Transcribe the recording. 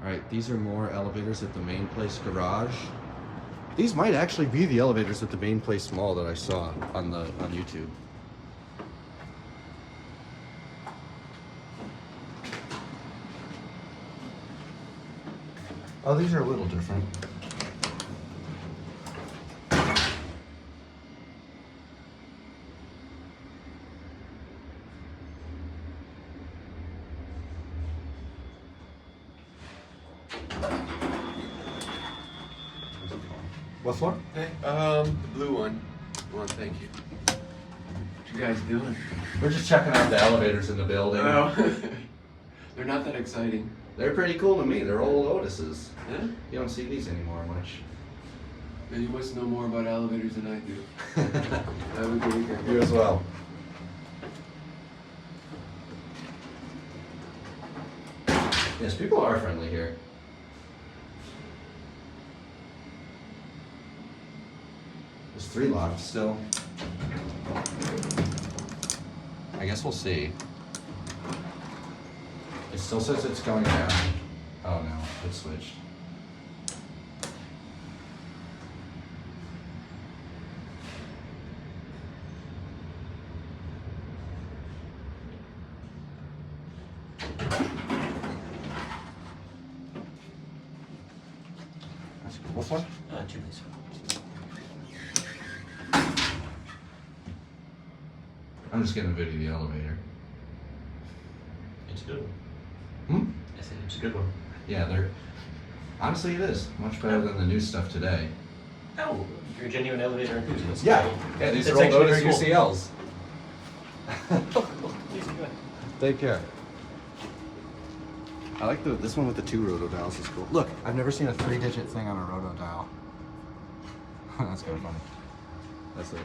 Alright, these are more elevators at the main place garage. These might actually be the elevators at the main place mall that I saw on YouTube. Oh, these are a little different. What floor? Hey, the blue one. Well, thank you. What you guys doing? We're just checking out the elevators in the building. Oh, they're not that exciting. They're pretty cool to me. They're old Otises. Yeah? You don't see these anymore much. Then you must know more about elevators than I do. Have a good weekend. You as well. Yes, people are friendly here. There's 3 locked still. I guess we'll see. It still says it's going down. Oh no, it switched. What one? 2 please. I'm just getting a video of the elevator. It's a good one. Hmm? I said it's a good one. Yeah, they're... Honestly, it is. Much better than the new stuff today. Oh, you're a genuine elevator enthusiast. Yeah, these That's are old actually Otis very cool. UCLs. Please go ahead. Take care. I like this one with the 2 roto dials is cool. Look, I've never seen a 3-digit thing on a roto dial. That's kind of funny. That's it.